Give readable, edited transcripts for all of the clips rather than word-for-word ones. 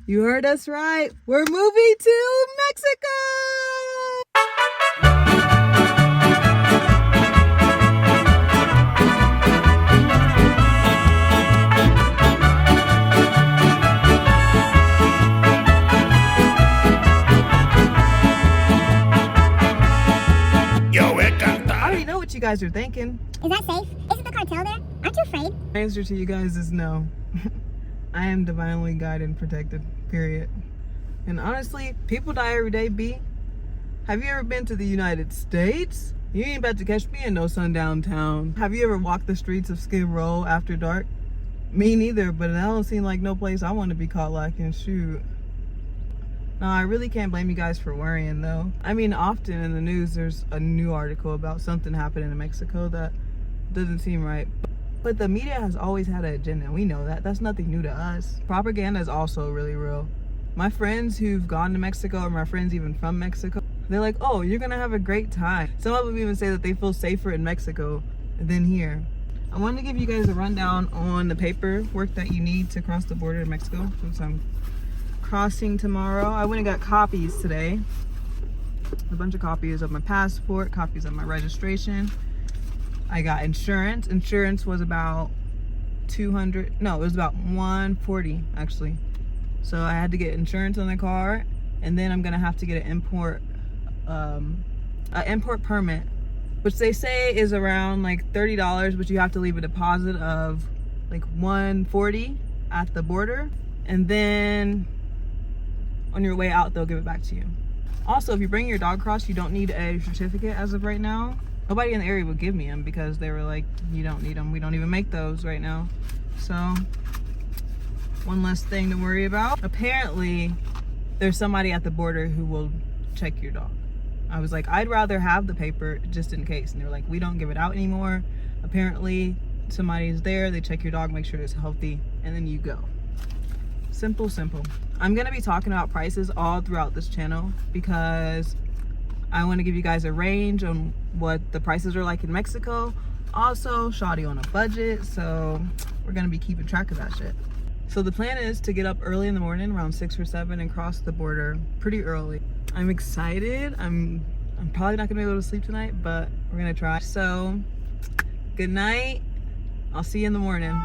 You heard us right. We're moving to Mexico. I already know what you guys are thinking. Is that safe? Isn't the cartel there? Aren't you afraid? My answer to you guys is no. I am divinely guided and protected, period. And honestly, people die every day, B. Have you ever been to the United States? You ain't about to catch me in no sundown town. Have you ever walked the streets of Skid Row after dark? Me neither, but that don't seem like no place I want to be caught lacking. Shoot. No, I really can't blame you guys for worrying though. I mean, often in the news there's a new article about something happening in Mexico that doesn't seem right. But the media has always had an agenda. We know that. That's nothing new to us. Propaganda is also really real. My friends who've gone to Mexico, or my friends even from Mexico, they're like, oh, you're gonna have a great time. Some of them even say that they feel safer in Mexico than here. I wanted to give you guys a rundown on the paperwork that you need to cross the border to Mexico, since I'm crossing tomorrow. I went and got copies today. A bunch of copies of my passport, copies of my registration. I got insurance. Insurance was about 200, no, it was about 140 actually. So I had to get insurance on the car, and then I'm gonna have to get an import permit, which they say is around like $30, but you have to leave a deposit of like 140 at the border, and then on your way out they'll give it back to you. Also, if you bring your dog across, you don't need a certificate as of right now. Nobody in the area would give me them because they were like, you don't need them, we don't even make those right now. So one less thing to worry about. Apparently there's somebody at the border who will check your dog. I was like, I'd rather have the paper just in case, and they were like, we don't give it out anymore. Apparently somebody's there, they check your dog, make sure it's healthy, and then you go. Simple. I'm gonna be talking about prices all throughout this channel because I want to give you guys a range on what the prices are like in Mexico. Also, shawty on a budget, so we're gonna be keeping track of that shit. So the plan is to get up early in the morning, around 6 or 7, and cross the border pretty early. I'm excited. I'm probably not gonna be able to sleep tonight, but we're gonna try. So, good night. I'll see you in the morning.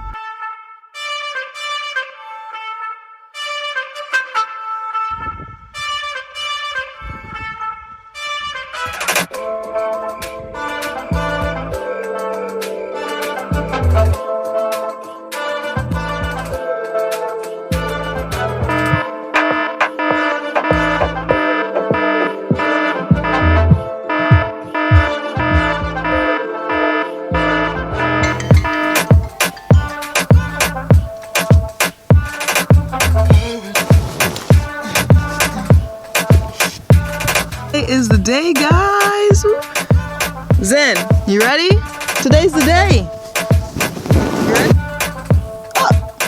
Is the day, guys. Zen, you ready? Today's the day. You ready? Up.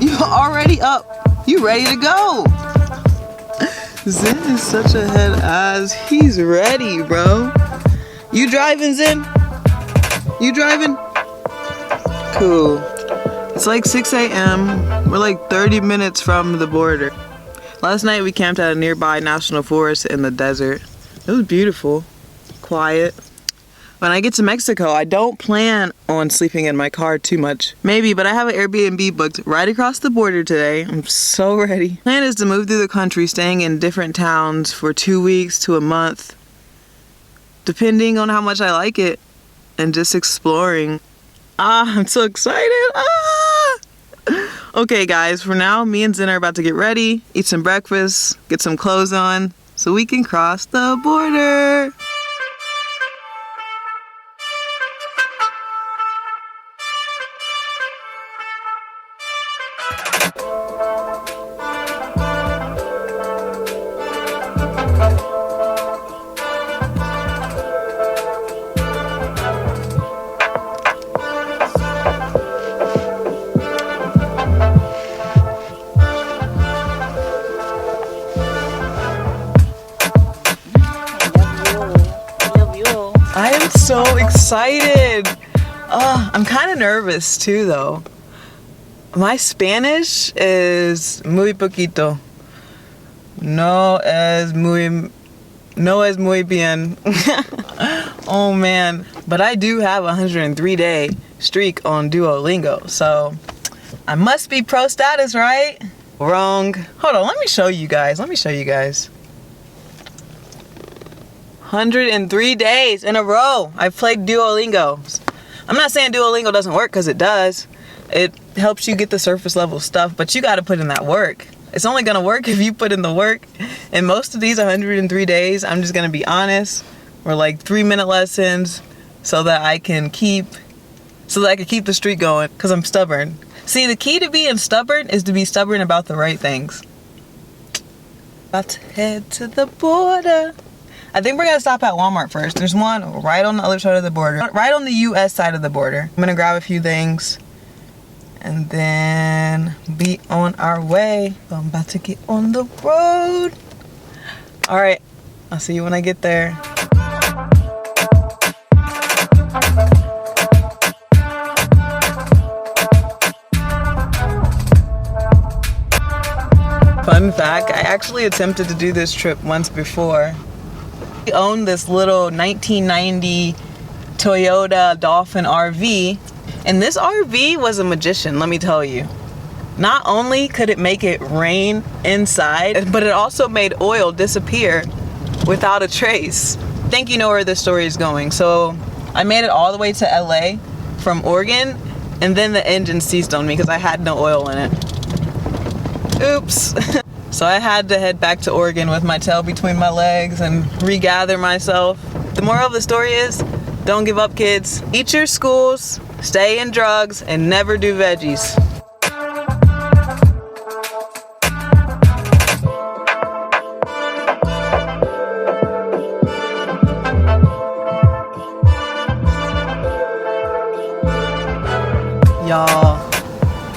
You already up. You ready to go. Zen is such a head ass. He's ready, bro. You driving, Zen? You driving? Cool. It's like 6 a.m. We're like 30 minutes from the border. Last night we camped at a nearby national forest in the desert. It was beautiful, quiet. When I get to Mexico, I don't plan on sleeping in my car too much. Maybe, but I have an Airbnb booked right across the border today. I'm so ready. Plan is to move through the country, staying in different towns for 2 weeks to a month, depending on how much I like it, and just exploring. I'm so excited. Okay guys, for now, me and Zen are about to get ready, eat some breakfast, get some clothes on, so we can cross the border. I am so excited. I'm kind of nervous too though. My Spanish is muy poquito. No es muy bien. Oh man. But I do have a 103-day streak on Duolingo, so I must be pro status, right? Wrong. Hold on, let me show you guys. 103 days in a row I've played Duolingo. I'm not saying Duolingo doesn't work, because it does. It helps you get the surface level stuff, but you got to put in that work. It's only going to work if you put in the work. And most of these 103 days, I'm just going to be honest, were like 3-minute lessons so that I can keep the streak going, because I'm stubborn. See, the key to being stubborn is to be stubborn about the right things. About to head to the border. I think we're gonna stop at Walmart first. There's one right on the other side of the border, right on the US side of the border. I'm gonna grab a few things and then be on our way. I'm about to get on the road. All right, I'll see you when I get there. Fun fact, I actually attempted to do this trip once before. We owned this little 1990 Toyota Dolphin RV, and this RV was a magician, let me tell you. Not only could it make it rain inside, but it also made oil disappear without a trace. I think you know where this story is going. So I made it all the way to LA from Oregon, and then the engine seized on me because I had no oil in it. Oops. So I had to head back to Oregon with my tail between my legs and regather myself. The moral of the story is, don't give up, kids. Eat your schools, stay in drugs, and never do veggies. Y'all,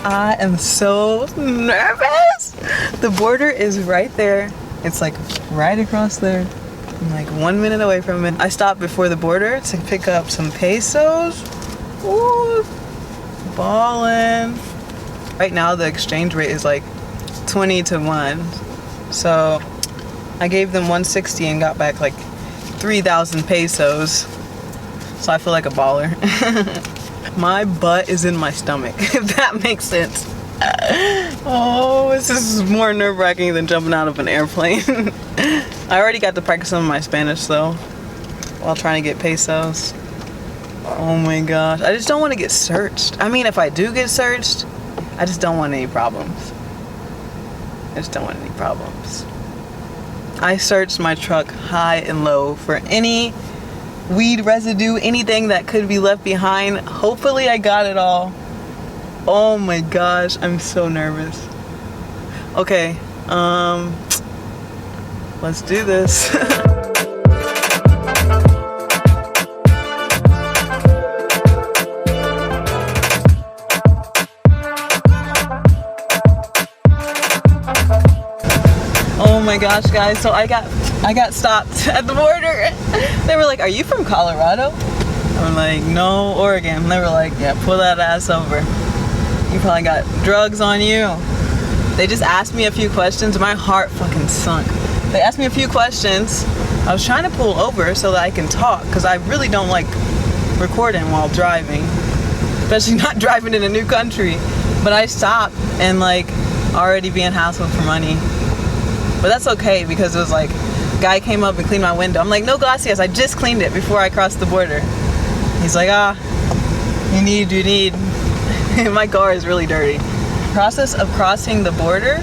I am so nervous. The border is right there. It's like right across there. I'm like 1 minute away from it. I stopped before the border to pick up some pesos. Ooh, ballin'. Right now the exchange rate is like 20 to 1. So I gave them 160 and got back like 3,000 pesos. So I feel like a baller. My butt is in my stomach, if that makes sense. Oh, this is more nerve-wracking than jumping out of an airplane. I already got to practice some of my Spanish though, while trying to get pesos. Oh my gosh, I just don't want to get searched. I mean, if I do get searched, I just don't want any problems. I searched my truck high and low for any weed residue, anything that could be left behind. Hopefully I got it all. Oh my gosh, I'm so nervous. Okay, let's do this. Oh my gosh, guys, so I got stopped at the border. They were like, "Are you from Colorado?" I'm like, "No, Oregon." They were like, "Yeah, pull that ass over. You probably got drugs on you." They just asked me a few questions. My heart fucking sunk. They asked me a few questions. I was trying to pull over so that I can talk, because I really don't like recording while driving, especially not driving in a new country. But I stopped and like already being hassled for money. But that's okay, because it was like, guy came up and cleaned my window. I'm like, "No gracias, I just cleaned it before I crossed the border." He's like, you need. My car is really dirty. Process of crossing the border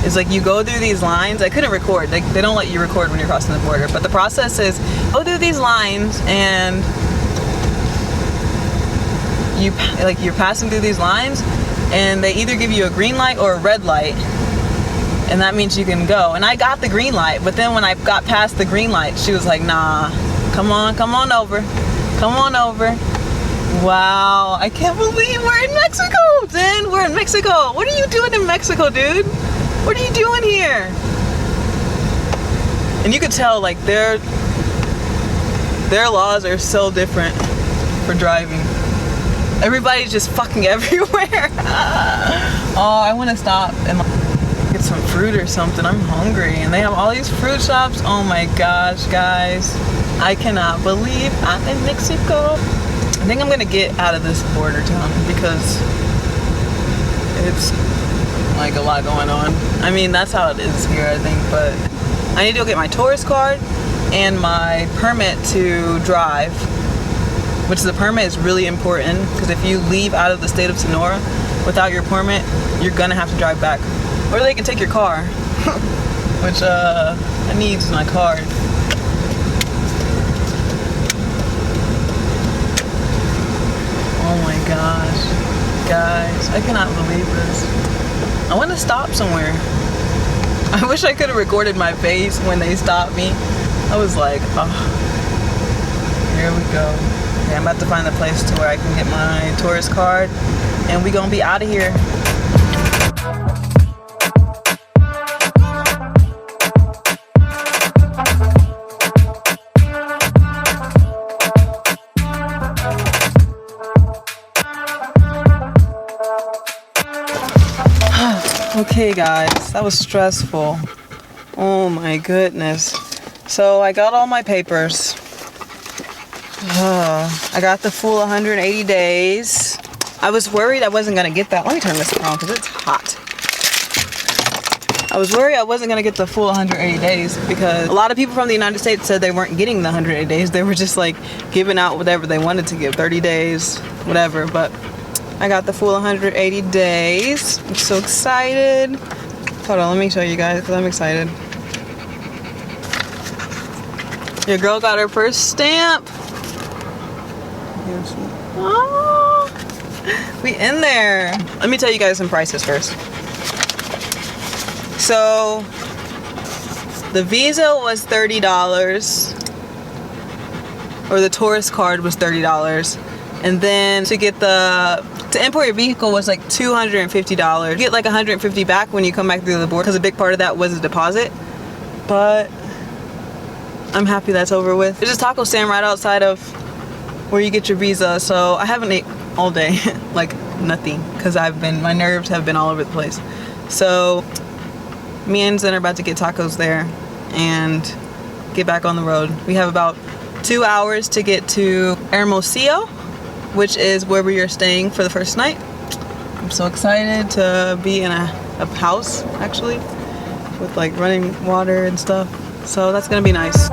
is like, you go through these lines. I couldn't record. They don't let you record when you're crossing the border. But the process is, go through these lines and you're passing through these lines, and they either give you a green light or a red light. And that means you can go. And I got the green light, but then when I got past the green light, she was like, "Nah, come on over. Wow, I can't believe we're in Mexico, Zen. We're in Mexico. What are you doing in Mexico, dude? What are you doing here?" And you could tell, like, their laws are so different for driving. Everybody's just fucking everywhere. Oh, I want to stop and get some fruit or something. I'm hungry. And they have all these fruit shops. Oh my gosh, guys. I cannot believe I'm in Mexico. I think I'm gonna get out of this border town because it's like a lot going on. I mean, that's how it is here, I think, but I need to go get my tourist card and my permit to drive, which the permit is really important because if you leave out of the state of Sonora without your permit, you're gonna have to drive back. Or they can take your car, which I need my card. Oh my gosh, guys, I cannot believe this. I want to stop somewhere. I wish I could have recorded my face when they stopped me. I was like, oh, here we go. Okay, I'm about to find a place to where I can get my tourist card and we gonna be out of here. Okay guys, that was stressful. Oh my goodness. So I got all my papers. I got the full 180 days. I was worried I wasn't gonna get that. Let me turn this around because it's hot. I was worried I wasn't gonna get the full 180 days because a lot of people from the United States said they weren't getting the 180 days. They were just like giving out whatever they wanted to give, 30 days, whatever. But I got the full 180 days. I'm so excited. Hold on, let me show you guys because I'm excited. Your girl got her first stamp. Oh, we in there. Let me tell you guys some prices first. So the visa was $30, or the tourist card was $30, and then to import your vehicle was like $250. You get like $150 back when you come back through the border because a big part of that was a deposit. But I'm happy that's over with. There's a taco stand right outside of where you get your visa, so I haven't ate all day, like nothing, because my nerves have been all over the place. So me and Zen are about to get tacos there and get back on the road. We have about 2 hours to get to Hermosillo, which is where we are staying for the first night. I'm so excited to be in a house, actually, with like running water and stuff. So that's gonna be nice.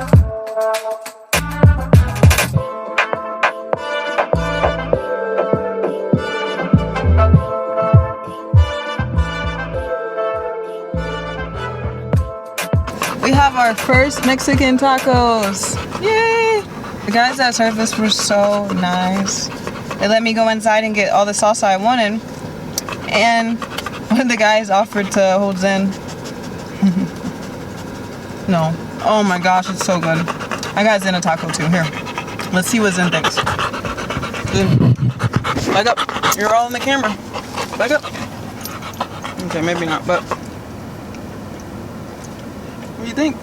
We have our first Mexican tacos. Yay! The guys that served us were so nice. They let me go inside and get all the salsa I wanted. And one of the guys offered to hold Zen. No. Oh my gosh, it's so good. I got Zen a taco too. Here. Let's see what Zen thinks. Zen, back up. You're all in the camera. Back up. Okay, maybe not, but what do you think?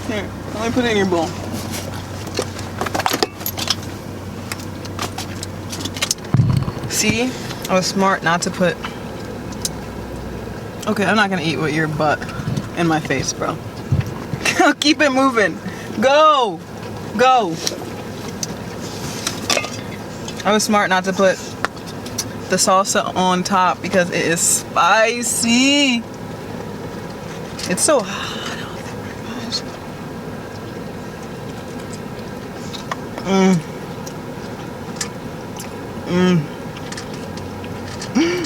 Here, let me put it in your bowl. See? I was smart not to put... Okay, I'm not gonna eat with your butt in my face, bro. Keep it moving. Go! Go! I was smart not to put the salsa on top because it is spicy. It's so hot.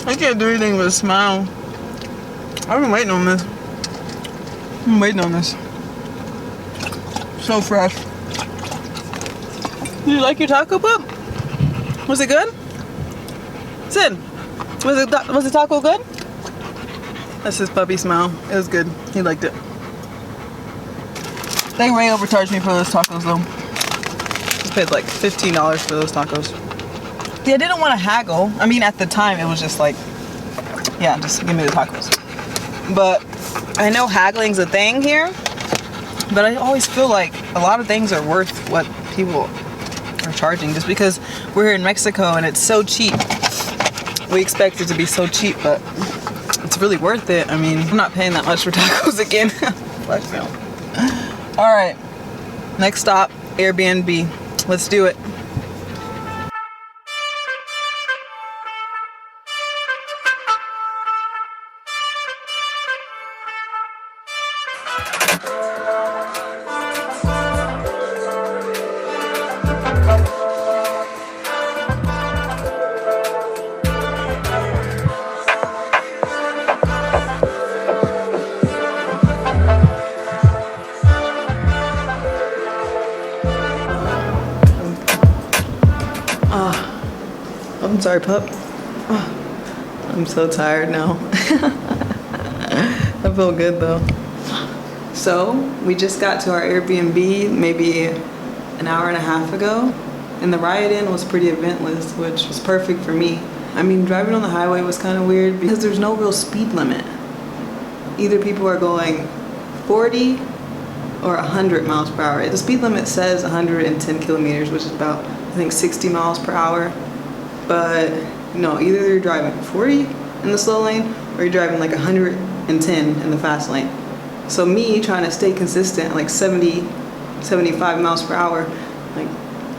I can't do anything but smile. I've been waiting on this. I'm waiting on this. So fresh. Did you like your taco, pup? Was it good? Sid, was the taco good? That's his puppy smile. It was good. He liked it. They way overcharged me for those tacos though. Just paid like $15 for those tacos. See, I didn't want to haggle. I mean, at the time it was just like, yeah, just give me the tacos. But I know haggling's a thing here, but I always feel like a lot of things are worth what people are charging. Just because we're here in Mexico and it's so cheap. We expect it to be so cheap, but it's really worth it. I mean, I'm not paying that much for tacos again. Fuck no. All right, next stop, Airbnb. Let's do it. I'm sorry, pup. Oh, I'm so tired now. I feel good though. So we just got to our Airbnb maybe an hour and a half ago, and the ride-in was pretty eventless, which was perfect for me. I mean, driving on the highway was kind of weird because there's no real speed limit. Either people are going 40 or 100 miles per hour. The speed limit says 110 kilometers, which is about, I think, 60 miles per hour. But no, either you're driving 40 in the slow lane or you're driving like 110 in the fast lane. So me trying to stay consistent, like 70, 75 miles per hour, like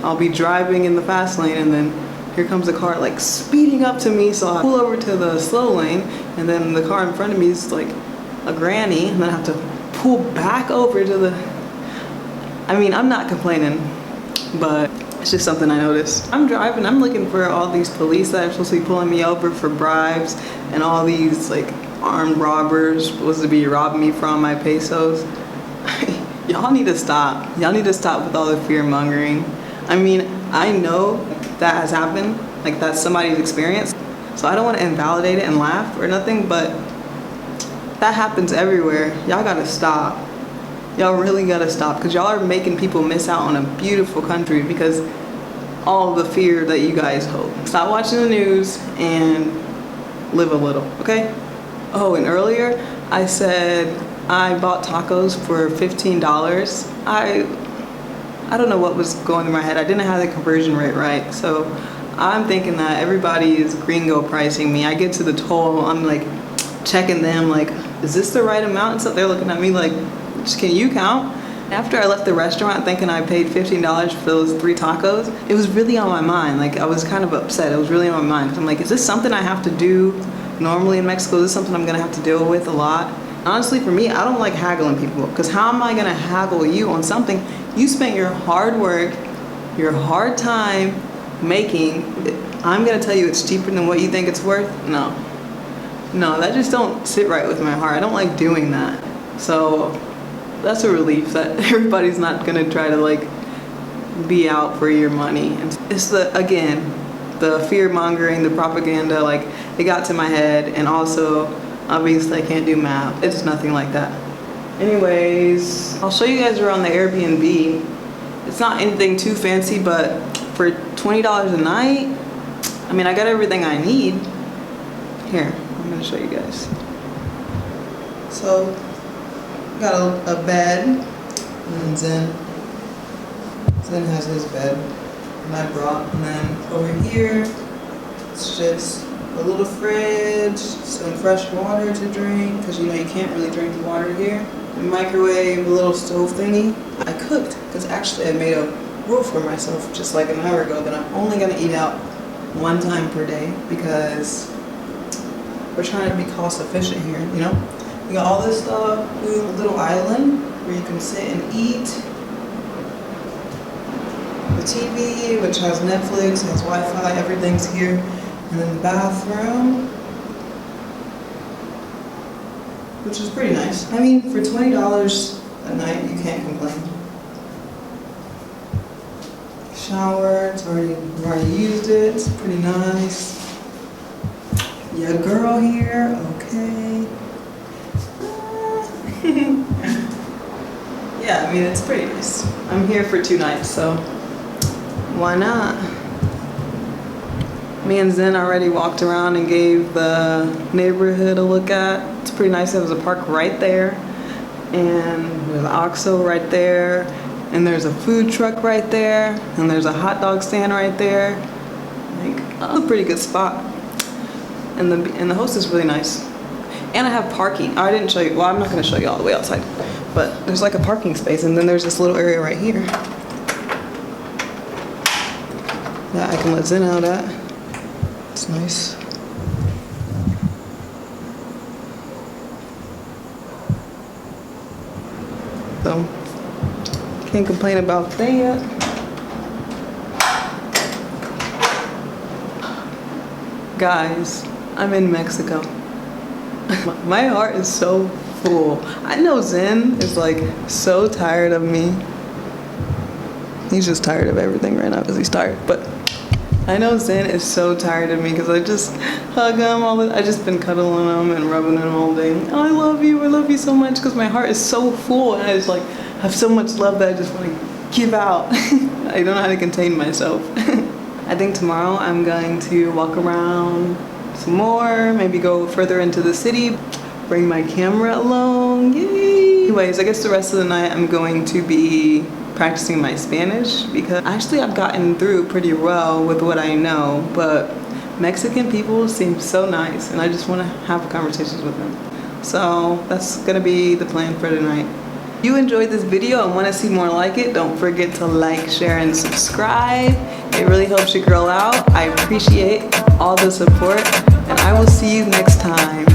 I'll be driving in the fast lane and then here comes a car like speeding up to me, so I pull over to the slow lane and then the car in front of me is like a granny and then I have to pull back over to the... I mean, I'm not complaining, but it's just something I noticed. I'm driving, I'm looking for all these police that are supposed to be pulling me over for bribes and all these like armed robbers supposed to be robbing me for all my pesos. Y'all need to stop. Y'all need to stop with all the fear mongering. I mean, I know that has happened, like that's somebody's experience. So I don't want to invalidate it and laugh or nothing, but that happens everywhere. Y'all gotta stop. Y'all really gotta stop, because y'all are making people miss out on a beautiful country because all the fear that you guys hold. Stop watching the news and live a little, okay? Oh, and earlier I said I bought tacos for $15. I don't know what was going through my head. I didn't have the conversion rate right, so I'm thinking that everybody is gringo pricing me. I get to the toll, I'm like checking them like, is this the right amount? And so they're looking at me like, can you count? After I left the restaurant thinking I paid $15 for those 3 tacos, it was really on my mind. Like I was kind of upset. It was really on my mind. Cause I'm like, is this something I have to do normally in Mexico? Is this something I'm gonna have to deal with a lot? Honestly, for me, I don't like haggling people, because how am I gonna haggle you on something you spent your hard work, your hard time making? I'm gonna tell you it's cheaper than what you think it's worth? No, that just don't sit right with my heart. I don't like doing that. So that's a relief that everybody's not gonna try to like be out for your money. And it's the fear mongering, the propaganda, like it got to my head. And also, obviously I can't do math. It's nothing like that. Anyways, I'll show you guys around the Airbnb. It's not anything too fancy, but for $20 a night, I mean, I got everything I need. Here, I'm gonna show you guys. So, got a bed, and Zen has his bed, and I brought, and then over here, it's just a little fridge, some fresh water to drink, because you know you can't really drink the water here. A microwave, a little stove thingy. I cooked, because actually I made a rule for myself just like an hour ago that I'm only gonna eat out 1 time per day, because we're trying to be cost efficient here, you know? You got all this stuff, a little island where you can sit and eat. The TV, which has Netflix, has Wi-Fi, everything's here. And then the bathroom, which is pretty nice. I mean, for $20 a night, you can't complain. Shower, we already used it, it's pretty nice. Your girl here, okay. Yeah, I mean, it's pretty nice. I'm here for 2 nights, so why not? Me and Zen already walked around and gave the neighborhood a look at. It's pretty nice. There was a park right there, and there's an OXXO right there, And there's a food truck right there, and there's a hot dog stand right there. Like, a pretty good spot. And the host is really nice. And I have parking. I didn't show you, well, I'm not gonna show you all the way outside, but there's like a parking space, and then there's this little area right here that I can let Zen out at. It's nice. So, can't complain about that. Guys, I'm in Mexico. My heart is so full. I know Zen is like so tired of me. He's just tired of everything right now because he's tired. But I know Zen is so tired of me because I just hug him all the. I just been cuddling him and rubbing him all day. Oh, I love you so much, because my heart is so full and I just like have so much love that I just want to give out. I don't know how to contain myself. I think tomorrow I'm going to walk around some more, maybe go further into the city, bring my camera along, yay! Anyways, I guess the rest of the night I'm going to be practicing my Spanish, because actually I've gotten through pretty well with what I know, but Mexican people seem so nice and I just want to have conversations with them. So that's gonna be the plan for tonight. If you enjoyed this video and want to see more like it, don't forget to like, share, and subscribe. It really helps your girl out. I appreciate all the support, and I will see you next time.